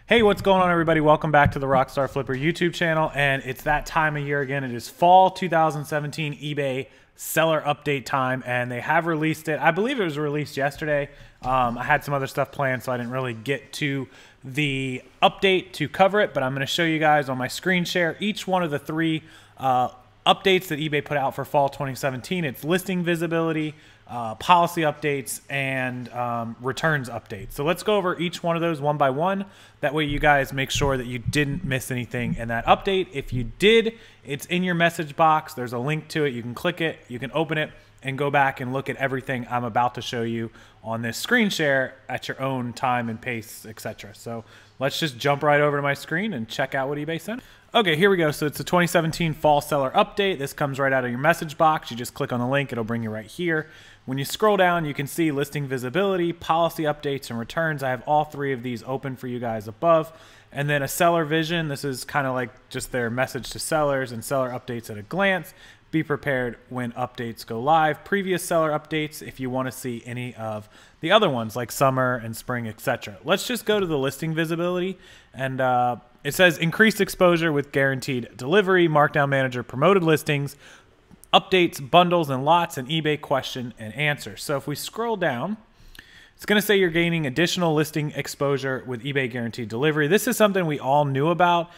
Hey, what's going on, everybody? Welcome back to the Rockstarflipper YouTube channel, and it's that time of year again. It is fall 2017 eBay seller update time, and they have released it. I believe it was released yesterday. I had some other stuff planned, so I didn't really get to the update to cover it, but I'm going to show you guys on my screen share each one of the three updates that eBay put out for fall 2017. It's listing visibility, policy updates, and returns updates. So let's go over each one of those one by one. That way you guys make sure that you didn't miss anything in that update. If you did, it's in your message box. There's a link to it. You can click it, you can open it, and go back and look at everything I'm about to show you on this screen share at your own time and pace, etc. So let's just jump right over to my screen and check out what eBay sent. Okay, here we go. So it's the 2017 fall seller update. This comes right out of your message box. You just click on the link, it'll bring you right here. When you scroll down, you can see listing visibility, policy updates, and returns. I have all three of these open for you guys above. And then a seller vision. This is kind of like just their message to sellers and seller updates at a glance. Be prepared when updates go live. Previous seller updates if you want to see any of the other ones like summer and spring, etc. Let's just go to the listing visibility, and it says increased exposure with guaranteed delivery, Markdown Manager promoted listings, updates, bundles, and lots, and eBay question and answer. So if we scroll down, it's going to say you're gaining additional listing exposure with eBay Guaranteed Delivery. This is something we all knew about.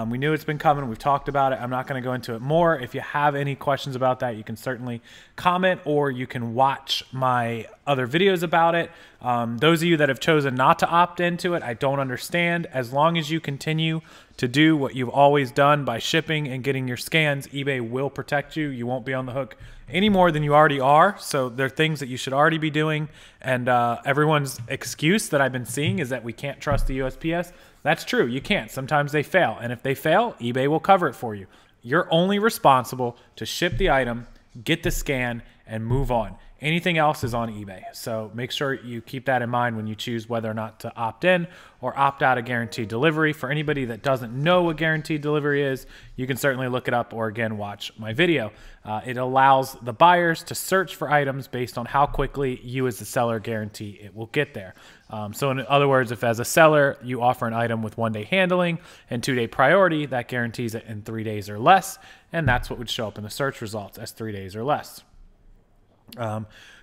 We knew it's been coming. We've talked about it. I'm not going to go into it more. If you have any questions about that, you can certainly comment, or you can watch my other videos about it. Those of you that have chosen not to opt into it, I don't understand. As long as you continue to do what you've always done by shipping and getting your scans, eBay will protect you. You won't be on the hook any more than you already are. So there are things that you should already be doing. And everyone's excuse that I've been seeing is that we can't trust the USPS. That's true. You can't. Sometimes they fail. And if they fail, eBay will cover it for you. You're only responsible to ship the item, get the scan, and move on. Anything else is on eBay. So make sure you keep that in mind when you choose whether or not to opt in or opt out of guaranteed delivery. For anybody that doesn't know what guaranteed delivery is, you can certainly look it up or again watch my video. It allows the buyers to search for items based on how quickly you as the seller guarantee it will get there. So in other words, if as a seller you offer an item with 1-day handling and 2-day priority, that guarantees it in 3 days or less, and that's what would show up in the search results as 3 days or less.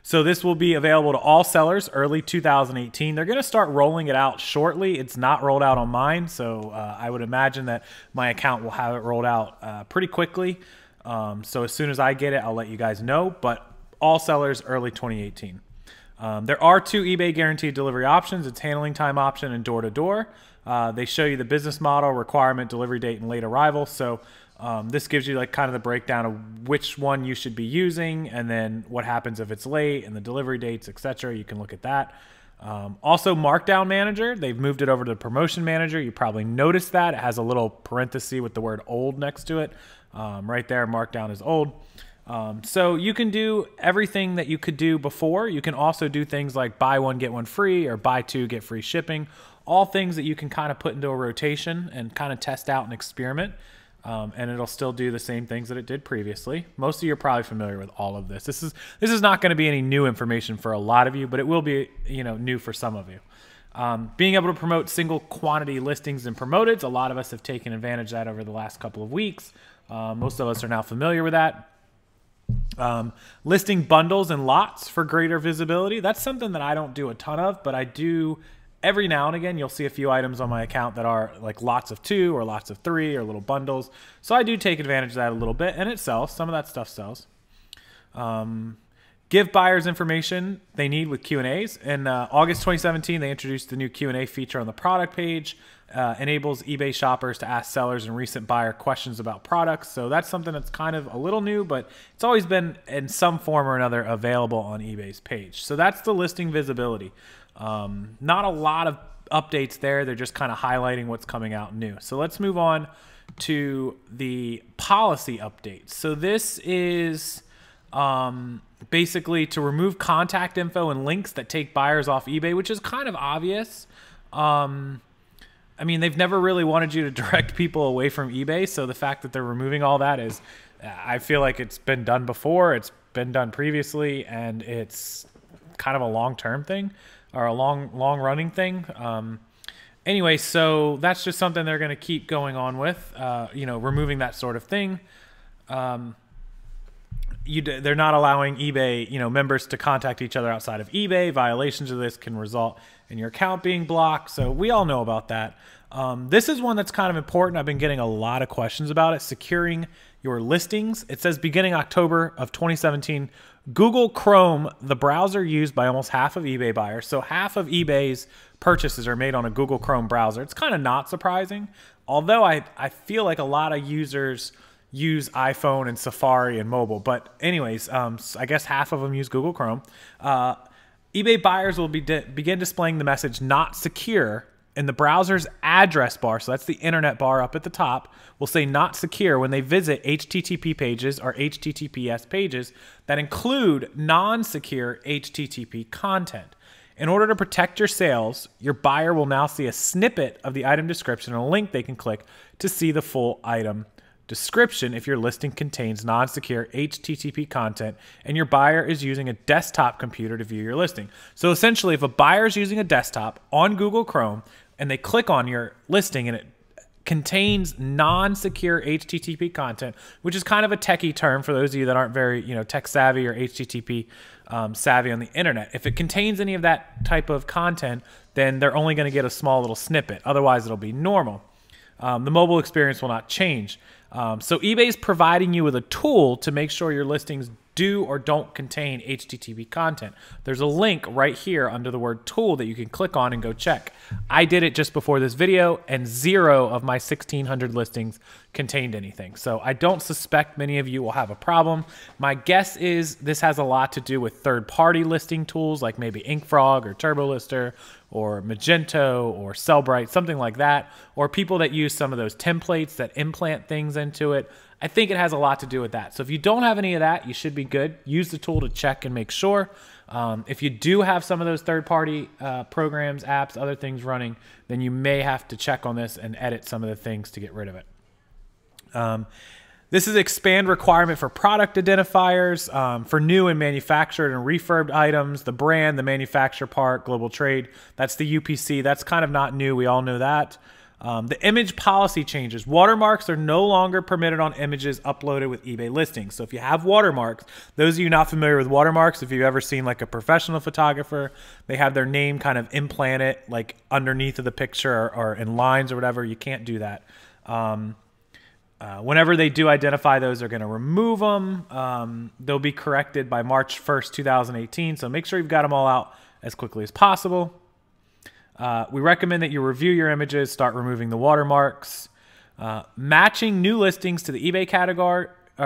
So this will be available to all sellers early 2018. They're going to start rolling it out shortly. It's not rolled out on mine, so I would imagine that my account will have it rolled out pretty quickly. So as soon as I get it, I'll let you guys know, but all sellers early 2018. There are 2 eBay guaranteed delivery options. It's handling time option and door-to-door. They show you the business model, requirement, delivery date, and late arrival. So this gives you like kind of the breakdown of which one you should be using, and then what happens if it's late and the delivery dates, etc. You can look at that. Also, Markdown Manager, they've moved it over to the Promotion Manager. You probably noticed that. It has a little parenthesis with the word old next to it. Right there, Markdown is old. So you can do everything that you could do before. You can also do things like buy one, get one free, or buy 2, get free shipping. All things that you can kind of put into a rotation and kind of test out and experiment. And it'll still do the same things that it did previously. Most of you are probably familiar with all of this. This is not going to be any new information for a lot of you, but it will be, new for some of you. Being able to promote single quantity listings and promoteds, a lot of us have taken advantage of that over the last couple of weeks. Most of us are now familiar with that. Listing bundles and lots for greater visibility. That's something that I don't do a ton of, but I do every now and again. You'll see a few items on my account that are like lots of 2 or lots of 3 or little bundles. So I do take advantage of that a little bit, and it sells. Some of that stuff sells. Give buyers information they need with Q&As. In August 2017, they introduced the new Q&A feature on the product page. Enables eBay shoppers to ask sellers and recent buyer questions about products. So that's something that's kind of a little new, but it's always been in some form or another available on eBay's page. So that's the listing visibility. Not a lot of updates there. They're just kind of highlighting what's coming out new. So let's move on to the policy updates. So this is basically to remove contact info and links that take buyers off eBay, which is kind of obvious. I mean, they've never really wanted you to direct people away from eBay. So the fact that they're removing all that is, I feel like it's been done before. It's been done previously, and it's kind of a long-term thing or a long running thing. Anyway, so that's just something they're going to keep going on with, removing that sort of thing. They're not allowing eBay, members to contact each other outside of eBay. Violations of this can result in your account being blocked. So we all know about that. This is one that's kind of important. I've been getting a lot of questions about it. Securing your listings. It says beginning October of 2017, Google Chrome, the browser used by almost half of eBay buyers. So half of eBay's purchases are made on a Google Chrome browser. It's kind of not surprising, although I feel like a lot of users use iPhone and Safari and mobile. But anyways, I guess half of them use Google Chrome. eBay buyers will begin displaying the message "not secure" in the browser's address bar. So that's the internet bar up at the top. Will say "not secure" when they visit HTTP pages or HTTPS pages that include non-secure HTTP content. In order to protect your sales, your buyer will now see a snippet of the item description and a link they can click to see the full item description if your listing contains non-secure HTTP content and your buyer is using a desktop computer to view your listing. So essentially, if a buyer is using a desktop on Google Chrome and they click on your listing and it contains non-secure HTTP content, which is kind of a techie term for those of you that aren't very tech savvy or HTTP savvy on the internet. If it contains any of that type of content, then they're only going to get a small little snippet. Otherwise, it'll be normal. The mobile experience will not change. So eBay is providing you with a tool to make sure your listings do or don't contain HTTP content. There's a link right here under the word tool that you can click on and go check. I did it just before this video, and 0 of my 1,600 listings contained anything. So I don't suspect many of you will have a problem. My guess is this has a lot to do with third-party listing tools like maybe InkFrog or TurboLister or Magento or Sellbrite, something like that, or people that use some of those templates that implant things into it. I think it has a lot to do with that. So if you don't have any of that, you should be good. Use the tool to check and make sure. If you do have some of those third-party programs, apps, other things running, then you may have to check on this and edit some of the things to get rid of it. This is expand requirement for product identifiers for new and manufactured and refurbed items, the brand, the manufacturer part, global trade. That's the UPC. That's kind of not new. We all know that. The image policy changes. Watermarks are no longer permitted on images uploaded with eBay listings. So if you have watermarks, those of you not familiar with watermarks, if you've ever seen like a professional photographer, they have their name kind of implanted like underneath of the picture or in lines or whatever. You can't do that. Whenever they do identify those, they're going to remove them. They'll be corrected by March 1st, 2018. So make sure you've got them all out as quickly as possible. We recommend that you review your images, start removing the watermarks. Matching new listings to the eBay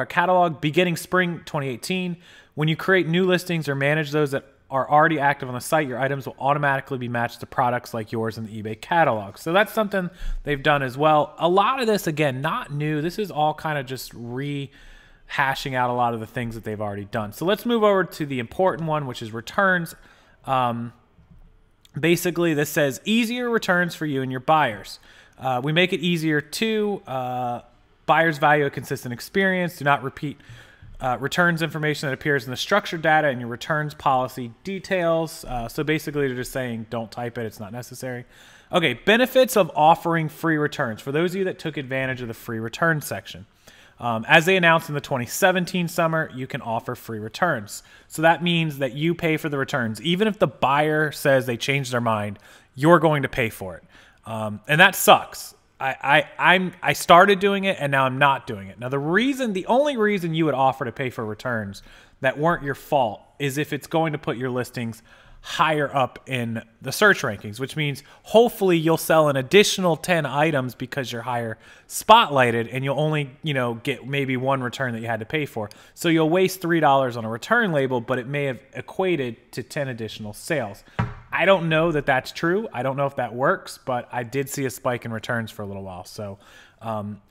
catalog beginning spring 2018. When you create new listings or manage those that are already active on the site, your items will automatically be matched to products like yours in the eBay catalog. So that's something they've done as well. A lot of this, again, not new. This is all kind of just rehashing out a lot of the things that they've already done. So let's move over to the important one, which is returns. Basically, this says easier returns for you and your buyers. We make it easier too. Buyers value a consistent experience. Do not repeat returns information that appears in the structured data and your returns policy details. So basically, they're just saying don't type it. It's not necessary. Okay, benefits of offering free returns. For those of you that took advantage of the free return section. As they announced in the 2017 summer, you can offer free returns. So that means that you pay for the returns. Even if the buyer says they changed their mind, you're going to pay for it. And that sucks. I started doing it and now I'm not doing it. Now the only reason you would offer to pay for returns that weren't your fault is if it's going to put your listings higher up in the search rankings, which means hopefully you'll sell an additional 10 items because you're higher spotlighted and you'll only, get maybe one return that you had to pay for. So you'll waste $3 on a return label, but it may have equated to 10 additional sales. I don't know that that's true. I don't know if that works, but I did see a spike in returns for a little while. So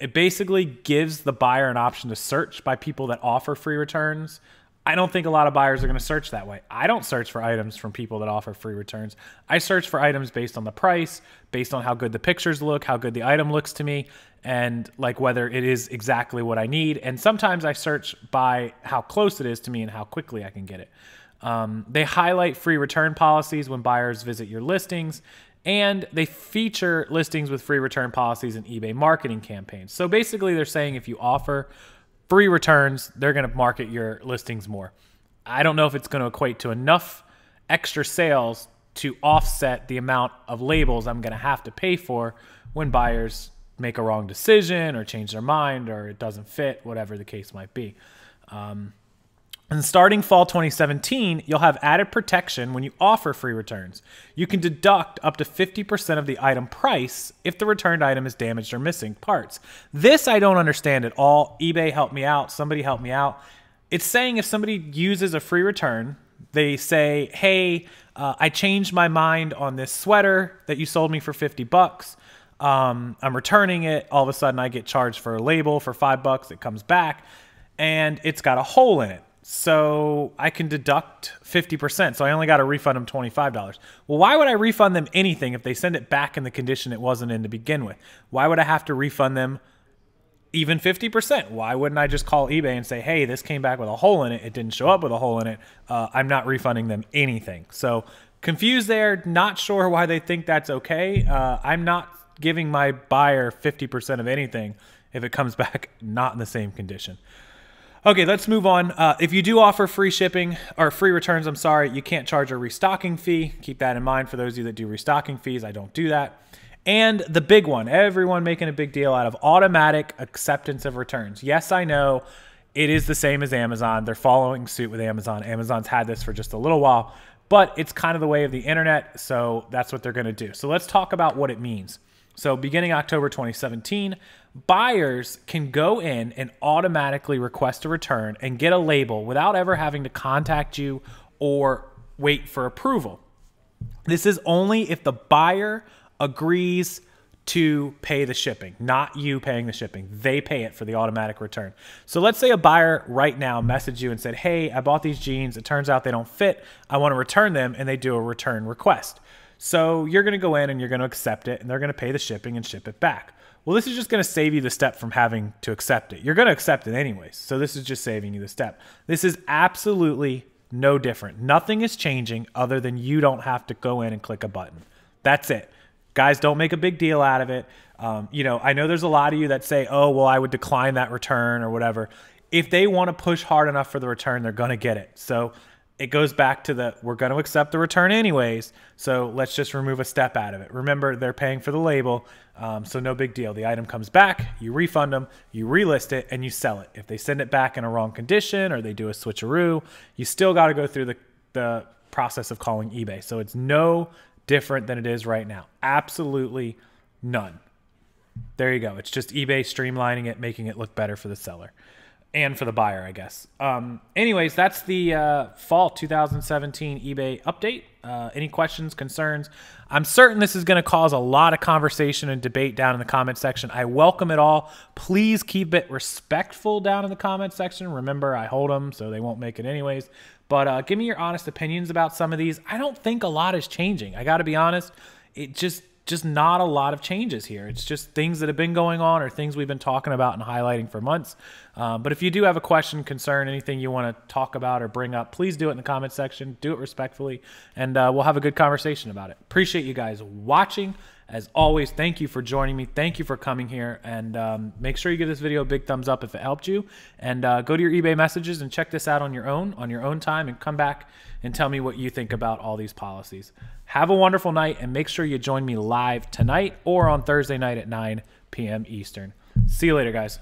it basically gives the buyer an option to search by people that offer free returns. I don't think a lot of buyers are going to search that way. I don't search for items from people that offer free returns. I search for items based on the price, based on how good the pictures look, how good the item looks to me, and like whether it is exactly what I need. And sometimes I search by how close it is to me and how quickly I can get it. They highlight free return policies when buyers visit your listings, And they feature listings with free return policies and eBay marketing campaigns. So basically they're saying if you offer free returns, they're going to market your listings more. I don't know if it's going to equate to enough extra sales to offset the amount of labels I'm going to have to pay for when buyers make a wrong decision or change their mind or it doesn't fit, whatever the case might be. And starting fall 2017, you'll have added protection when you offer free returns. You can deduct up to 50% of the item price if the returned item is damaged or missing parts. This I don't understand at all. eBay help me out. Somebody help me out. It's saying if somebody uses a free return, they say, hey, I changed my mind on this sweater that you sold me for 50 bucks. I'm returning it. All of a sudden I get charged for a label for 5 bucks. It comes back and it's got a hole in it. So I can deduct 50%. So I only got to refund them $25. Well, why would I refund them anything if they send it back in the condition it wasn't in to begin with? Why would I have to refund them even 50%? Why wouldn't I just call eBay and say, hey, this came back with a hole in it. It didn't show up with a hole in it. I'm not refunding them anything. So confused there, not sure why they think that's okay. I'm not giving my buyer 50% of anything if it comes back not in the same condition. Okay, let's move on. If you do offer free shipping or free returns, I'm sorry, you can't charge a restocking fee. Keep that in mind for those of you that do restocking fees. I don't do that. And the big one, everyone making a big deal out of automatic acceptance of returns. Yes, I know it is the same as Amazon. They're following suit with Amazon. Amazon's had this for just a little while, but it's kind of the way of the internet, so that's what they're going to do. So let's talk about what it means. So beginning October 2017, buyers can go in and automatically request a return and get a label without ever having to contact you or wait for approval. This is only if the buyer agrees to pay the shipping, not you paying the shipping. They pay it for the automatic return. So let's say a buyer right now messaged you and said, hey, I bought these jeans. It turns out they don't fit. I want to return them, and they do a return request. So you're going to go in and you're going to accept it, and they're going to pay the shipping and ship it back. Well, this is just going to save you the step from having to accept it. You're going to accept it anyways. So this is just saving you the step. This is absolutely no different. Nothing is changing other than you don't have to go in and click a button. That's it. Guys, don't make a big deal out of it. You know, I know there's a lot of you that say, oh, well, I would decline that return or whatever. If they want to push hard enough for the return, they're going to get it. So it goes back to we're going to accept the return anyways, so let's just remove a step out of it. Remember, they're paying for the label, so no big deal. The item comes back, you refund them, you relist it, and you sell it. If they send it back in a wrong condition or they do a switcheroo, you still got to go through the process of calling eBay. So it's no different than it is right now. Absolutely none. There you go. It's just eBay streamlining it, making it look better for the seller. And for the buyer, I guess. Anyways, that's the fall 2017 eBay update. Any questions, concerns? I'm certain this is going to cause a lot of conversation and debate down in the comment section. I welcome it all. Please keep it respectful down in the comment section. Remember, I hold them, so they won't make it anyways. But give me your honest opinions about some of these. I don't think a lot is changing. I got to be honest. It just not a lot of changes here. It's just things that have been going on or things we've been talking about and highlighting for months. But if you do have a question, concern, anything you want to talk about or bring up, please do it in the comment section. Do it respectfully, and we'll have a good conversation about it. Appreciate you guys watching. As always, thank you for joining me. Thank you for coming here, and make sure you give this video a big thumbs up if it helped you, and go to your eBay messages and check this out on your own time, and come back and tell me what you think about all these policies. Have a wonderful night, and make sure you join me live tonight or on Thursday night at 9 p.m. Eastern. See you later, guys.